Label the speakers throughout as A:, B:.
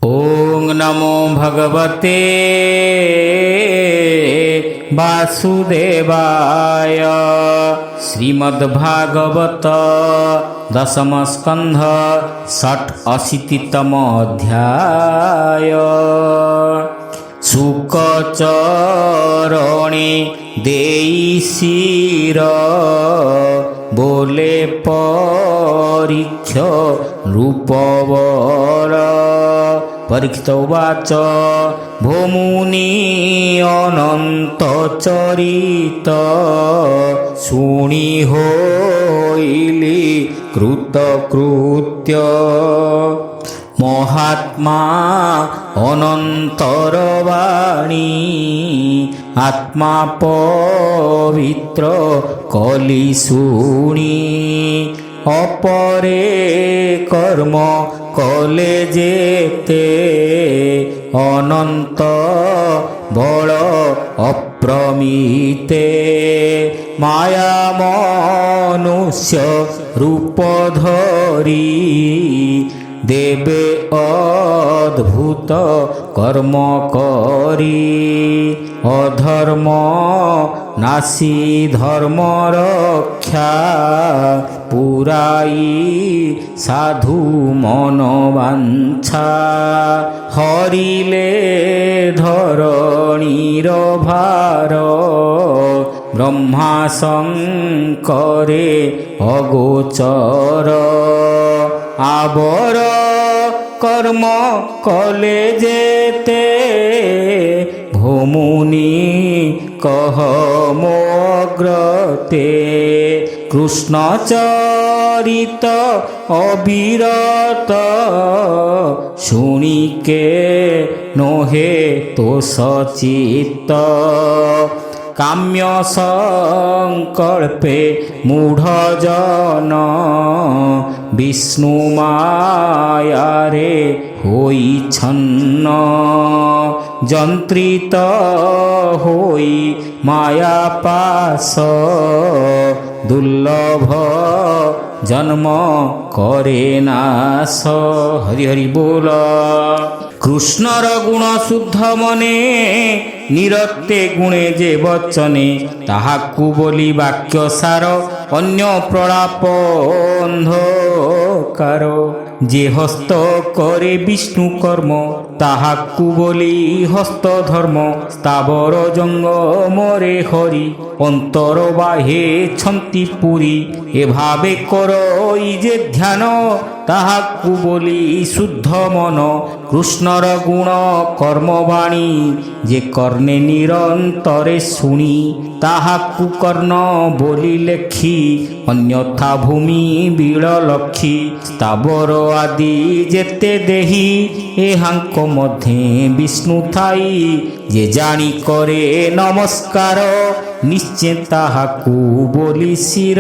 A: ओं नमो भगवते वासुदेवाय। श्रीमद्भागवत दशम स्कंध 86तम अध्याय। शुकचरणे देई शिर बोले परीक्ष नृपवर। परीक्षित उवाच भोमुनि अनंत चरित शुणी होइली कृतकृत्य। महात्मा अनंतर वाणी आत्मा पवित्र कली शुणी। अपरे कर्म कले जेते अनंत बल अप्रमिते। माया मनुष्य रूप धरी देवे अद्भुत कर्म करी। अधर्म नासी धर्म रक्षा पुराई साधु मन वांछा। हरिले धरणीर भार ब्रह्मा शंकरे अगोचर। आबर कर्म कले जेते भोमुनि कह मोग्रते। कृष्ण चरित अविरत शुणिके नोहे तो सचित। काम्य संकल्पे मूढ़ जन विष्णु मायारे होई छन्न। जंत्रित होई माया पास दुर्लभ जन्म करे नाश। हरि हरि बोल। कृष्णर गुण शुद्ध मने निरते गुणे जे वचने। ताहाकु बोली वाक्य सार अन्य प्रलाप अंधकार। जे हस्त करे विष्णु कर्म ताहाकु बोली हस्त धर्म। स्थावर जंगमरे हरि अंतर बाहे छंती पुरी। ए भावे करई जे ध्यान ताहाकु बोली शुद्ध मन। कृष्णर गुण कर्मवाणी जे कर्णे निरंतरे शुणी। ताहाकु कर्ण बोली लेखी अन्यथा भूमि बिल लक्षी। स्थावर आदि जेते देही एहांक मध्ये विष्णु थाई। जे जानी करे नमस्कार निश्चय ताहाकु बोली शिर।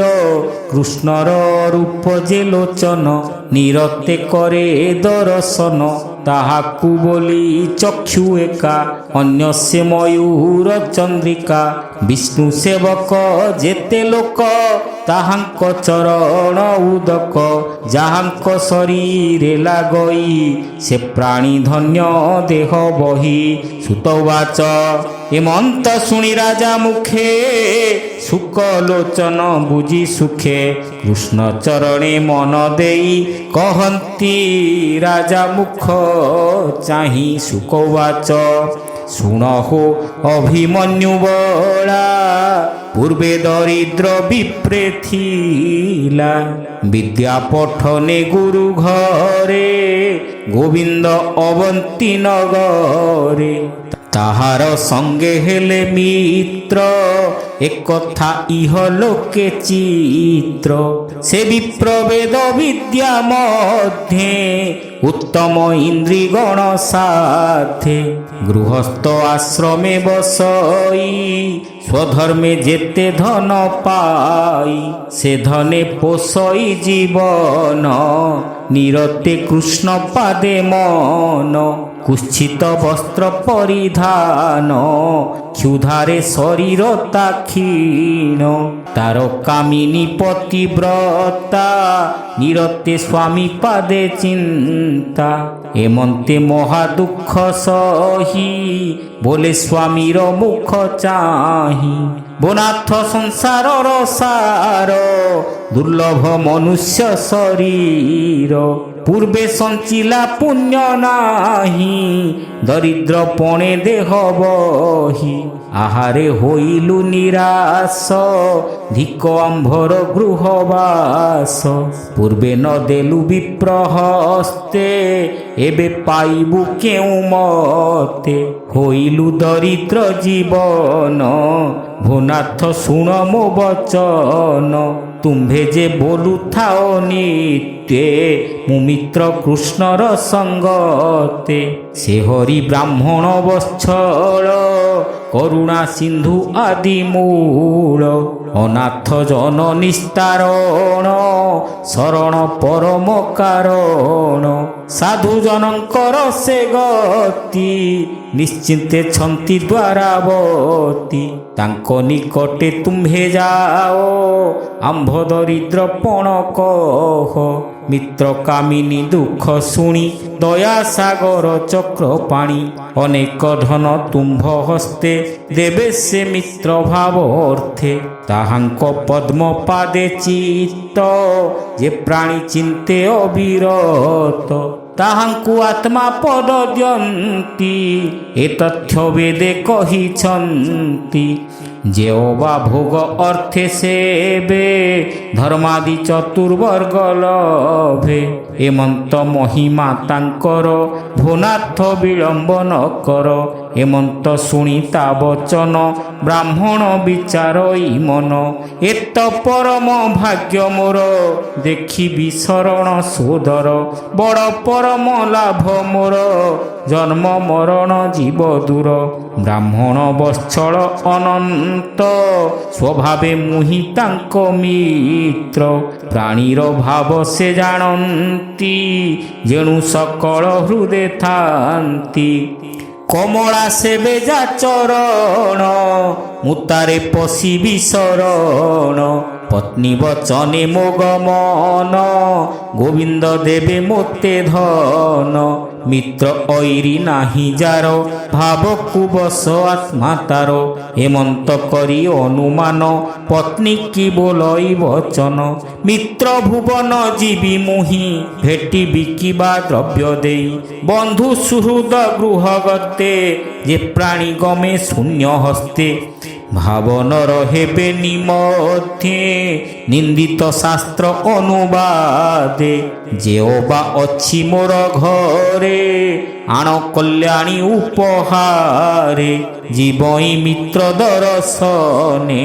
A: कृष्णर रूप जे लोचन निरते करे दर्शन। ताहाकु बोली चक्षु एका अन्य से मयूर चंद्रिका। विष्णु सेवक जेते लोक ताहांक चरण उदक। जाहांक शरीरे लागई से प्राणी धन्य देह बही। सुतवाच एमंत शुणी राजा मुखे शुकलोचन बुझी सुखे। कृष्ण चरणे मन देई कहंती राजा मुख चाही। शुकवाच शुण हो अभिमन्यु बला पूर्वे दरिद्र विप्रे थिला। विद्या पठने गुरु घरे गोविंद अवंती नगरे। ताहार संगे हेले मित्र एक कथा इह लोके चित्र। से विप्र वेद विद्या मध्ये उत्तम इंद्रिगण साथे। गृहस्थ आश्रमे बसई स्वधर्मे जेते धन पाई। से धने पोषई जीवन निरते कृष्ण पादे मन। कुच्छित वस्त्र परिधान क्षुधारे शरीर क्षीण। तार कामिनी पतिव्रता निरते स्वामी पादे चिन्ता। ଚିନ୍ତା ଏମନ୍ତେ ମହା ଦୁଃଖ ସହି ବୋଲେ ସ୍ୱାମୀର ମୁଖ ଚାହିଁ ବନାଥ ସଂସାରର ସାର ଦୁର୍ଲଭ ମନୁଷ୍ୟ ଶରୀର ପୂର୍ବେ ସଞ୍ଚିଲା ପୁଣ୍ୟ ନାହିଁ ଦରିଦ୍ର ପଣେ ଦେହ ବହି ଆହାରେ ହୋଇଲୁ ନିରାଶ ଧିକ ଆମ୍ଭର ଗୃହବାସ ପୂର୍ବେ ନ ଦେଲୁ ବିପ୍ରହସ୍ତେ ଏବେ ପାଇବୁ କେଉଁ ମତେ ହୋଇଲୁ ଦରିଦ୍ର ଜୀବନ ଭୋନାଥ ଶୁଣ ମୋ ବଚନ ତୁମ୍ଭେ ଯେ ବୋଲୁଥାଅ ନିତ୍ୟେ ମୁଁ ମିତ୍ର କୃଷ୍ଣର ସଙ୍ଗତେ ସେ ହରି ବ୍ରାହ୍ମଣ ବତ୍ସଳ କରୁଣା ସିନ୍ଧୁ ଆଦି ମୂଳ ଅନାଥ ଜନ ନିସ୍ତାରଣ ଶରଣ ପରମ କାରଣ ସାଧୁ ଜନଙ୍କର ସେ ଗତି ନିଶ୍ଚିନ୍ତେ ଛନ୍ତି ଦ୍ୱାରାବତୀ ତାଙ୍କ ନିକଟେ ତୁମ୍ଭେ ଯାଅ ଆମ୍ଭ ଦରିଦ୍ର ପଣ କହ ମିତ୍ର କାମିନୀ ଦୁଃଖ ଶୁଣି ଦୟା ସାଗର ଚକ୍ର ପାଣି ଅନେକ ଧନ ତୁମ୍ଭ ହସ୍ତେ ଦେବେ ସେ ମିତ୍ର ଭାବ ଅର୍ଥେ ତାହାଙ୍କ ପଦ୍ମ ପାଦେ ଚିତ୍ତ ଯେ ପ୍ରାଣୀ ଚିନ୍ତେ ଅବିରତ ତାହାଙ୍କୁ ଆତ୍ମା ପଦ ଦିଅନ୍ତି ଏ ତଥ୍ୟ ବେଦେ କହିଛନ୍ତି ଯେଓବା ଭୋଗ ଅର୍ଥେ ସେବେ ଧର୍ମାଦି ଚତୁର୍ବର୍ଗ ଲଭେ ଏମନ୍ତ ମହିମା ତାଙ୍କର ଭୋନାଥ ବିଳମ୍ବ ନ କର ଏମନ୍ତ ଶୁଣି ତା ବଚନ ବ୍ରାହ୍ମଣ ବିଚାର ଇ ମନ ଏତ ପରମ ଭାଗ୍ୟ ମୋର ଦେଖିବି ଶରଣ ସୋଦର ବଡ଼ ପରମ ଲାଭ ମୋର ଜନ୍ମ ମରଣ ଜୀବ ଦୂର ବ୍ରାହ୍ମଣ ବତ୍ସଳ ଅନନ୍ତ ସ୍ୱଭାବେ ମୁହିଁ ତାଙ୍କ ମିତ୍ର ପ୍ରାଣୀର ଭାବ ସେ ଜାଣନ୍ତି ଯେଣୁ ସକଳ ହୃଦେ ଥାନ୍ତି କମଳା ସେବେ ଯା ଚରଣ ମୁତାରେ ପଶିବି ଶରଣ ପତ୍ନୀ ବଚନେ ମୋ ଗମନ ଗୋବିନ୍ଦ ଦେବେ ମୋତେ ଧନ ମିତ୍ର ଐରି ନାହିଁ ଯାର ଭାବକୁ ବସ ଆତ୍ମା ତାର ଏମନ୍ତ କରି ଅନୁମାନ ପତ୍ନୀ କି ବୋଲଇ ବଚନ ମିତ୍ର ଭୁବନ ଯିବି ମୁହିଁ ଭେଟିବି କିବା ଦ୍ରବ୍ୟ ଦେଇ ବନ୍ଧୁ ସୁହୃଦ ଗୃହ ଗତେ ଯେ ପ୍ରାଣୀ ଗମେ ଶୂନ୍ୟ ହସ୍ତେ ଭାବନର ହେବେନି ମଧ୍ୟେ ନିନ୍ଦିତ ଶାସ୍ତ୍ର ଅନୁବାଦେ ଯେଓବା ଅଛି ମୋର ଘରେ ଆଣ କଲ୍ୟାଣୀ ଉପହାରେ ଜୀବଇ ମିତ୍ର ଦରଶନେ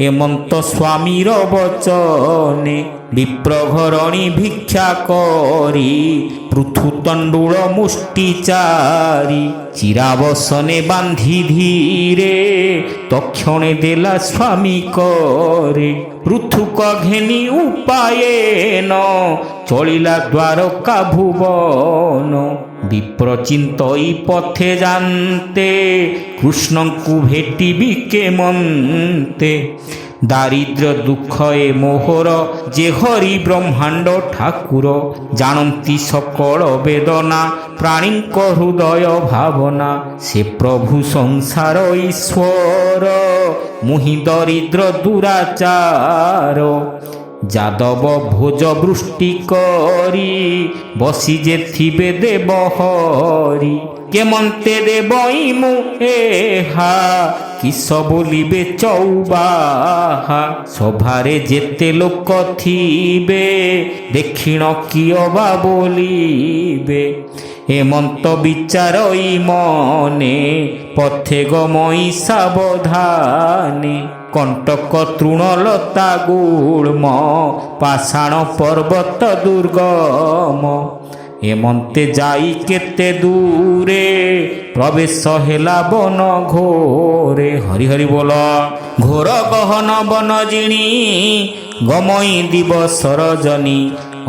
A: ଏମନ୍ତ ସ୍ୱାମୀର ବଚନେ ବିପ୍ରଘରଣୀ ଭିକ୍ଷା କରି ପୃଥୁ ତଣ୍ଡୁଳ ମୁଷ୍ଟିଚାରି ଚିରାବସନେ ବାନ୍ଧି ଧୀରେ ତକ୍ଷଣେ ଦେଲା ସ୍ୱାମୀ କରେ ପୃଥୁକ ଘେନି ଉପାୟେନ ଚଳିଲା ଦ୍ୱାରକା ଭୁବନ ବିପ୍ରଚିନ୍ତଇ ପଥେ ଯାନ୍ତେ କୃଷ୍ଣଙ୍କୁ ଭେଟିବି କେମନ୍ତେ ଦାରିଦ୍ର୍ୟ ଦୁଃଖ ଏ ମୋହର ଯେ ହରି ବ୍ରହ୍ମାଣ୍ଡ ଠାକୁର ଜାଣନ୍ତି ସକଳ ବେଦନା ପ୍ରାଣୀଙ୍କ ହୃଦୟ ଭାବନା ସେ ପ୍ରଭୁ ସଂସାର ଈଶ୍ୱର ମୁହିଁ ଦରିଦ୍ର ଦୁରାଚାର ଯାଦବ ଭୋଜ ବୃଷ୍ଟି କରି ବସି ଯେ ଥିବେ ଦେବ ହରି କେମନ୍ତେ ଦେବଇ ମୁଁ ଏହା କିସ ବୋଲିବେ ଚଉବାହା ସଭାରେ ଯେତେ ଲୋକ ଥିବେ ଦକ୍ଷିଣ କିଅବା ବୋଲିବେ ହେମନ୍ତ ବିଚାରଇ ମନେ ପଥେ ଗମଇ ସାବଧାନେ କଣ୍ଟକ ତୃଣଲତା ଗୁଳ୍ମ ପାଷାଣ ପର୍ବତ ଦୁର୍ଗମ ଏମନ୍ତେ ଯାଇ କେତେ ଦୂରେ ପ୍ରବେଶ ହେଲା ବନ ଘୋରେ ହରି ହରି ବୋଲ ଘୋର ଗହନ ବନ ଜିଣି ଗମଇ ଦିବସ ରଜନୀ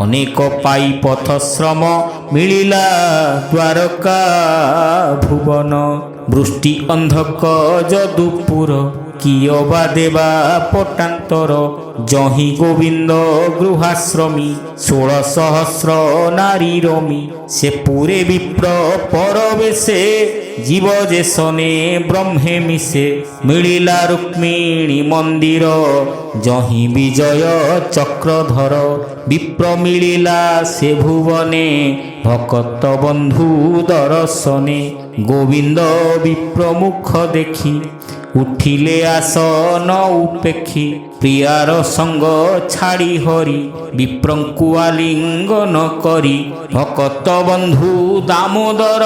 A: ଅନେକ ପାଇ ପଥଶ୍ରମ ମିଳିଲା ଦ୍ୱାରକା ଭୁବନ। ବୃଷ୍ଟି ଅନ୍ଧକ ଯଦୁପୁର କିଏ ବା ଦେବା ପଟାନ୍ତର। ଜହିଁ ଗୋବିନ୍ଦ ଗୃହାଶ୍ରମୀ 16 ସହସ୍ର ନାରୀ ରମି। ସେ ପୁରେ ବିପ୍ର ପରବେଶେ জীব যে সনে ব্রহ্মে মিশে। মিলিলা রুক্মিণী মন্দির জহি বিজয় চক্রধর। বিপ্র মিলিলা সে ভুবনে ভকত বন্ধু দর্শনে। গোবিন্দ বিপ্র মুখ দেখি উঠিলে আসন উপেক্ষী। প্রিয়ার সঙ্গ ছাড়ি হরি বিপ্রଙ୍କୁ আলিঙ্গন করি। ভকত বন্ধু দামোদর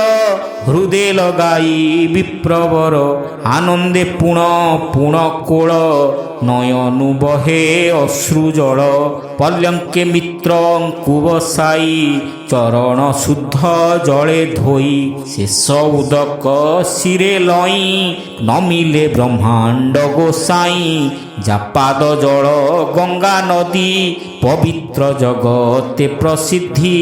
A: হৃদে লগাই বিপ্রবর। আনন্দে পুণ পুণ কোଳ নয়নু বহে অশ্রু জଳ। পল্যঙ্কে মিত্রଙ୍କୁ বসাই চরণ শুদ্ধ জলে ধୋଇ। ଶେଷ ଉଦକ ଶିରେ ଲଇଁ ନମିଲେ ବ୍ରହ୍ମାଣ୍ଡ ଗୋସାଇଁ। ଯାପାଦ ଜଳ ଗଙ୍ଗା ନଦୀ ପବିତ୍ର ଜଗତେ ପ୍ରସିଦ୍ଧି।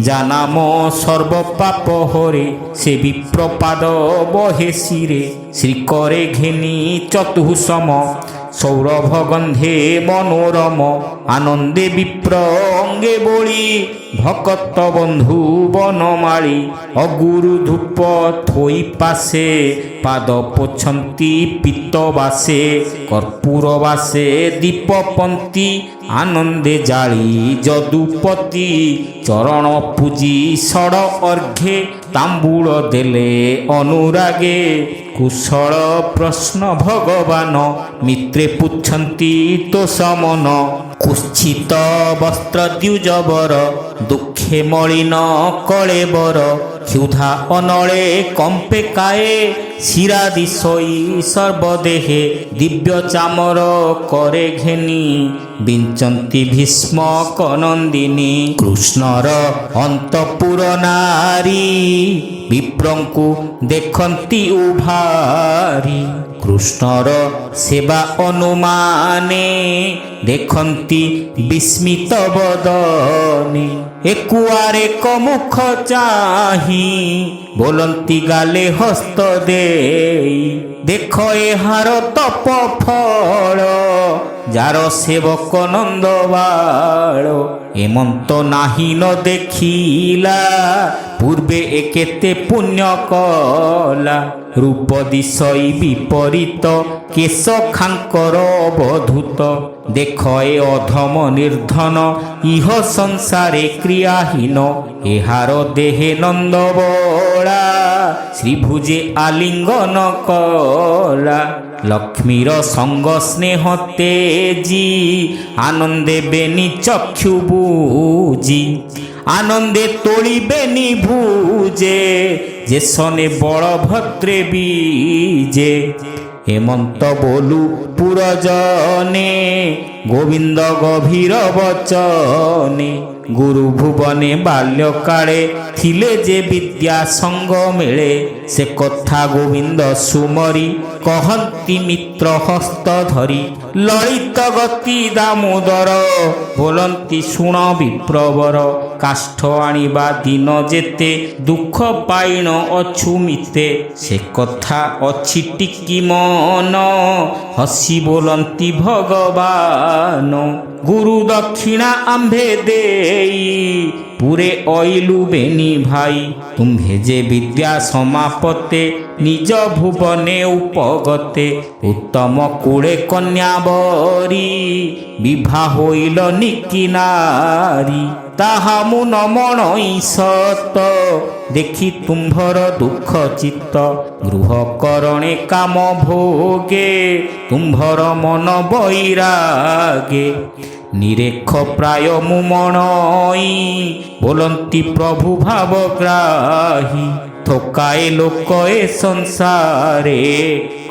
A: ଜାନାମ ସର୍ବ ପାପ ହରେ ସେ ବିପ୍ରପାଦ ବহে ଶିରେ। ଶ୍ରୀକରେ ଘେନି ଚତୁଃସମ সৌরভ গন্ধে মনোরম। আনন্দে বিপ্র অঙ্গে বলি ভকত বন্ধু বনমালী। অগুরু ধূপ থই পাশে পাদ পোছন্তি পিত্ত বাসে। কর্পূর বাসে দীপপন্তি আনন্দে জালি যদুপতি। চরণ পূজি ষড় অর্ঘে তাম্বুল দেলে অনুরাগে। কুশল প্রশ্ন ভগবান মিত্রে পুচ্ছন্তি তো সমন। কুচ্ছিত বস্ত্র দ্বিজবর দুঃখে মলিন কলেবর। ক্ষুধা অনলে কম্পে কায়ে শিরাদি সই সর্বদেহে। দিব্য চামর করে ঘেনি বিঞ্চন্তি ভীষ্ম কনন্দিনী। কৃষ্ণর অন্তপুর নারী বিপ্রଙ୍କୁ দেখନ୍ତି উভারি। কৃষ্ণর সেবা অনুমানে দেখନ୍ତି বিস্মিত বদনে। একুয়ারে কমুখ চাহি ବୋଲନ୍ତି ଗାଲେ ହସ୍ତ ଦେଇ। ଦେଖ ଏହାର ତପ ଫଳ ଯାର ସେବକ ନନ୍ଦବାଳ। ଏମନ୍ତ ନାହିଁ ନ ଦେଖିଲା ପୂର୍ବେ ଏ କେତେ ପୁଣ୍ୟ କଲା। ରୂପ ଦିଶଇ ବିପରୀତ କେଶ ଖାଙ୍କର ଅବଧୂତ। ଦେଖ ଏ ଅଧମ ନିର୍ଧନ ଇହ ସଂସାରେ କ୍ରିୟାହୀନ। ଏହାର ଦେହେ ନନ୍ଦବଳା ଶ୍ରୀଭୁଜେ ଆଲିଙ୍ଗନ କଲା। ଲକ୍ଷ୍ମୀର ସଙ୍ଗ ସ୍ନେହ ତେଜି ଆନନ୍ଦେ ବେନି ଚକ୍ଷୁ ବୁଜି। আনন্দে তোলিবেনি ভুজে যে সনে বলভদ্রে বীজে। হেমন্ত বলু পুরজনে গোবিন্দ গভীর বচনে। গুরু ভুবনে বাল্যকালে থিলে যে বিদ্যা সঙ্গ মেলে। সে কথা গোবিন্দ সুমরি কহନ୍ତି মিত্র হস্ত ধরি। ললিত গতি দামোদর ବୋଲନ୍ତି ଶୁଣ ବିପ୍ରବର। କାଷ୍ଠ ଆଣିବା ଦିନ ଯେତେ ଦୁଃଖ ପାଇଣ ଅଛୁ ମିତେ। ସେ କଥା ଅଛି ଟିକି ମନ ହସି ବୋଲନ୍ତି ଭଗବାନ। ଗୁରୁ ଦକ୍ଷିଣା ଆମ୍ଭେ ଦେଇ পুরে অইলু বেনি ভাই। তুম্ভে যে বিদ্যা সমাপতে নিজ ভুবনে উপগতে। উত্তম কুড়ে কন্যাবরী বিবাহ হইল নিকি নারী। তাহা মু নমণই সত দেখি তুম্ভর দুঃখ চিত্ত। গৃহ করণে কাম ভোগে তুম্ভর মন বৈরাগে। নিরেখ প্রায় মুমণই ବୋଲନ୍ତି প্রভু ভাবগ্রাহী। ঠকায়ে লোক এ সংসারে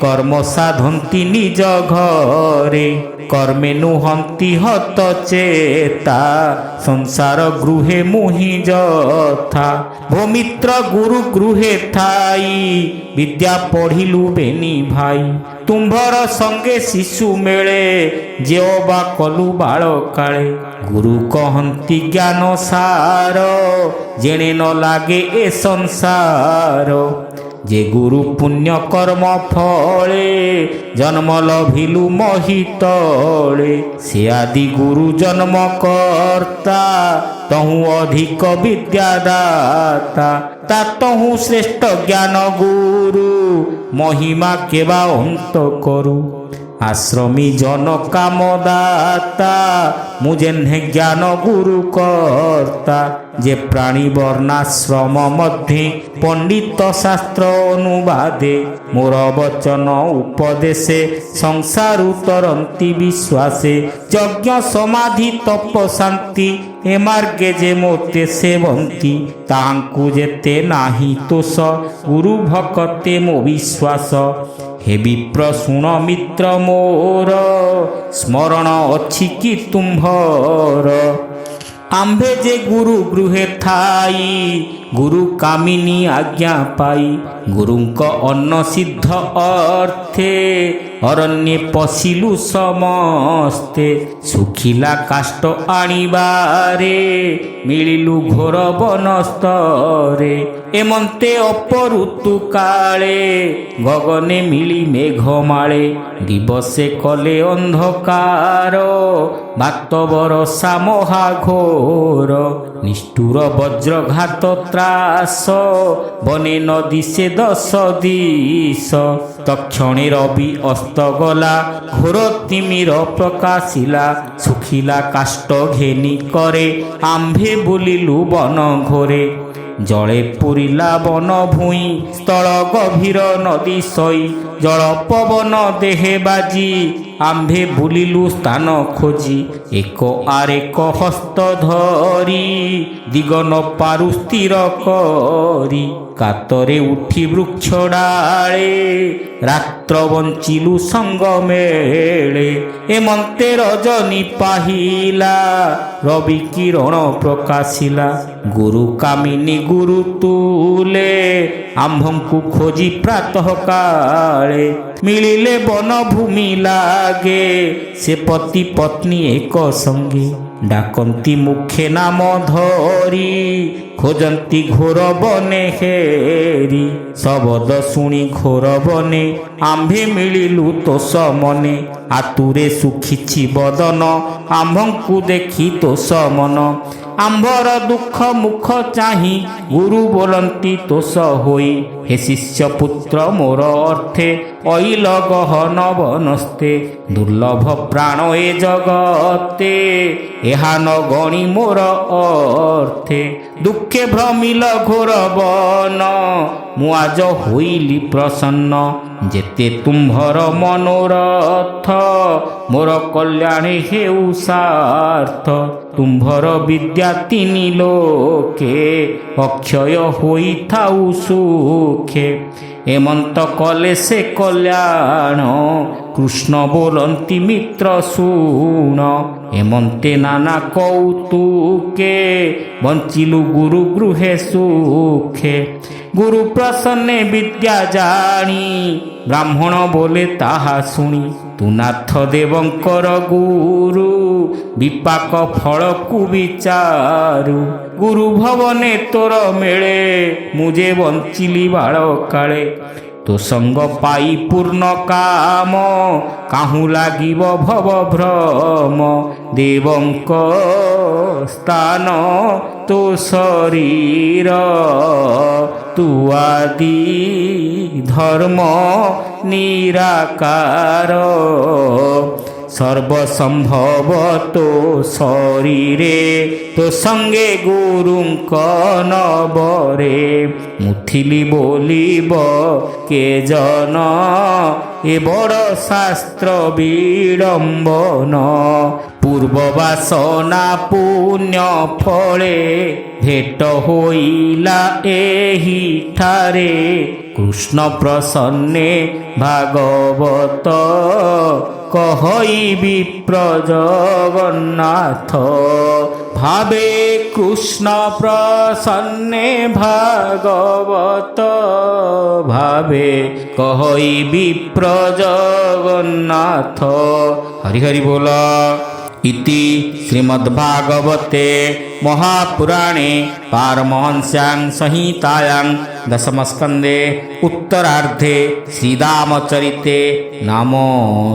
A: কর্ম সাধন্তি নিজ ঘরে। কর্মে নুহন্তি হত চেতা সংসার গৃহে মুহি যথা। ভূমিত্র গুরু গৃহে থাই বিদ্যা পঢ়িলু বেনি ভাই। ତୁମ୍ଭର ସଙ୍ଗେ ଶିଶୁ ମେଳେ ଯେଅ ବା କଲୁ ବାଳ କାଳେ। ଗୁରୁ କହନ୍ତି ଜ୍ଞାନ ସାର ଜେଣେ ନ ଲାଗେ ଏ ସଂସାର। ଯେ ଗୁରୁ ପୁଣ୍ୟ କର୍ମ ଫଳେ ଜନ୍ମ ଲଭିଲୁ ମହିତଳେ। ସେ ଆଦି ଗୁରୁ ଜନ୍ମ କର୍ତ୍ତା ତହୁଁ ଅଧିକ ବିଦ୍ୟାଦାତା। ତା ତହୁଁ ଶ୍ରେଷ୍ଠ ଜ୍ଞାନ ଗୁରୁ ମହିମା କେବା ଅନ୍ତ କରୁ। ଆଶ୍ରମୀ জন କାମଦାତା ମୁଁ ଯେହ୍ନେ ଜ୍ଞାନ ଗୁରୁ କର୍ତ୍ତା। ଯେ ପ୍ରାଣୀ ବର୍ଣ୍ଣାଶ୍ରମ ମଧ୍ୟେ ପଣ୍ଡିତ ଶାସ୍ତ୍ର ଅନୁବାଦେ। ମୋର ବଚନ ଉପଦେଶେ ସଂସାରୁ ତରନ୍ତି ବିଶ୍ୱାସେ। ଯଜ୍ଞ ସମାଧି ତପ ଶାନ୍ତି ଏ ମାର୍ଗେ ଯେ ମୋତେ ସେବନ୍ତି। ତାହାଙ୍କୁ ଯେତେ ନାହିଁ ତୋଷ ଗୁରୁ ଭକତେ ମୋ ବିଶ୍ୱାସ। ହେ ବିପ୍ର ଶୁଣ ମିତ୍ର ମୋର ସ୍ମରଣ ଅଛି କି ତୁମ୍ଭର। ଆମ୍ଭେ ଯେ ଗୁରୁ ଗୃହେ ଥାଇ ଗୁରୁ କାମିନୀ ଆଜ୍ଞା ପାଇ। ଗୁରୁଙ୍କ ଅନ୍ନ ସିଦ୍ଧ ଅର୍ଥେ ଅରଣ୍যେ ପଶିଲୁ ସମସ୍ତେ। ଶୁଖିଲା କାଷ୍ଠ ଆଣିବାରେ ମିଳିଲୁ ଘୋର ବନସ୍ତରେ। ଏମନ୍ତେ ଅପଋତୁ କାଳେ ଗଗନେ ମିଳି ମେଘମାଳେ। ଦିବସେ କଲେ ଅନ୍ଧକାର ବାତ ବରଷା ମହାଘୋର। ନିଷ୍ଠୁର ବଜ୍ରଘାତ ତ୍ରାସ ବନେ ନ ଦିଶେ ଦଶ ଦିଶ। ତକ୍ଷଣେ ରବି ଅସ୍ତ ଗଲା ଘୋର ତିମିର ପ୍ରକାଶିଲା। ଶୁଖିଲା କାଷ୍ଠ ଘେନି କରେ ଆମ୍ଭେ ବୁଲିଲୁ ବନ ଘୋରେ। ଜଳେ ପୁରିଲା ବନ ଭୂଇଁ ସ୍ଥଳ ଗଭୀର ନଦୀ ସଇ। ଜଳ ପବନ ଦେହେ ବାଜି ଆମ୍ଭେ ବୁଲିଲୁ ସ୍ଥାନ ଖୋଜି। ଏକ ଆରେକ ହସ୍ତ ଧରି ଦିଗ ନ ପାରୁ ସ୍ଥିର କରି। କାତରେ ଉଠି ବୃକ୍ଷ ଡାଳେ ରାତ୍ର ବଞ୍ଚିଲୁ ସଙ୍ଗ ମେଳେ। ଏମନ୍ତେ ରଜନୀ ପାହିଲା ରବି କିରଣ ପ୍ରକାଶିଲା। ଗୁରୁ କାମିନୀ ଗୁରୁ ତୁଲେ ଆମ୍ଭଙ୍କୁ ଖୋଜି ପ୍ରାତଃ କାଳେ। ମିଳିଲେ ବନଭୂମି ଲାଗେ ସେ ପତି ପତ୍ନୀ ଏକ ସଙ୍ଗେ। ଡାକନ୍ତି ମୁଖେ ନାମ ଧରି ଖୋଜନ୍ତି ଘୋର ବନେ ହେରି। ଶବଦ ଶୁଣି ଘୋର ବନେ ଆମ୍ଭେ ମିଳିଲୁ ତୋଷ ମନେ। ଆତୁରେ ଶୁଖିଛି ବଦନ ଆମ୍ଭଙ୍କୁ ଦେଖି ତୋଷ ମନ। ଆମ୍ଭର ଦୁଃଖ ମୁଖ ଚାହିଁ ଗୁରୁ ବୋଲନ୍ତି ତୋଷ ହୋଇ। ହେ ଶିଷ୍ୟ ପୁତ୍ର ମୋର ଅର୍ଥେ ଅଇଲ ଗହନ ବନସ୍ତେ। ଦୁର୍ଲଭ ପ୍ରାଣ ଏ ଜଗତେ ଏହା ନ ଗଣି ମୋର ଅର୍ଥେ। ଦୁଃଖେ ଭ୍ରମିଲ ଘୋର ବନ ମୁଁ ଆଜ ହୋଇଲି ପ୍ରସନ୍ନ। ଯେତେ ତୁମ୍ଭର ମନୋରଥ ମୋର କଲ୍ୟାଣେ ହେଉ ସାର୍ଥ। ତୁମ୍ଭର ବିଦ୍ୟା ତିନି ଲୋକେ ଅକ୍ଷୟ ହୋଇଥାଉ ସୁଖେ। ଏମନ୍ତ କଲେ ସେ କଲ୍ୟାଣ କୃଷ୍ଣ ବୋଲନ୍ତି ମିତ୍ର ଶୁଣ। ଏମନ୍ତେ ନାନା କୌତୁକେ ବଞ୍ଚିଲୁ ଗୁରୁ ଗୃହେ ସୁଖେ। ଗୁରୁ ପ୍ରସନ୍ନେ ବିଦ୍ୟା ଜାଣି ବ୍ରାହ୍ମଣ ବୋଲେ ତାହା ଶୁଣି। ତୁ ନାଥ ଦେବଙ୍କର ଗୁରୁ ବିପାକ ଫଳକୁ ବିଚାରୁ। ଗୁରୁ ଭବନେ ତୋର ମେଳେ ମୁଁ ଯେ ବଞ୍ଚିଲି ବାଳ କାଳେ। ତୋ ସଙ୍ଗ ପାଇ ପୂର୍ଣ୍ଣ କାମ କାହୁଁ ଲାଗିବ ଭବ ଭ୍ରମ। ଦେବଙ୍କ ସ୍ଥାନ ତୋ ଶରୀର ତୁ ଆଦି ଧର୍ମ ନିରାକାର। ସର୍ବସମ୍ଭବ ତୋ ଶରୀରେ ତୋ ସଙ୍ଗେ ଗୁରୁଙ୍କ ନବରେ। ମୁଥିଲି ବୋଲିବ କେ ଜନ ଏ ବଡ଼ ଶାସ୍ତ୍ର ବିଡ଼ମ୍ବନ। ପୂର୍ବବାସନା ପୁଣ୍ୟ ଫଳେ ଭେଟ ହୋଇଲା ଏହିଠାରେ କୃଷ୍ଣ ପ୍ରସନ୍ନେ ଭାଗବତ କହିବି ପ୍ରଜଗନ୍ନାଥ ଭାବେ କୃଷ୍ଣ ପ୍ରସନ୍ନେ ଭାଗବତ ଭାବେ କହିବି ପ୍ରଜଗନ୍ନାଥ। ହରି ହରି ବୋଲ। इति श्रीमद्भागवते महापुराणे पारमहंस्यां संहितायां दशमस्कन्धे उत्तरार्धे श्रीरामचरिते नाम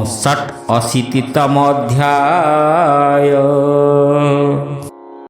A: 86तमोऽध्यायः।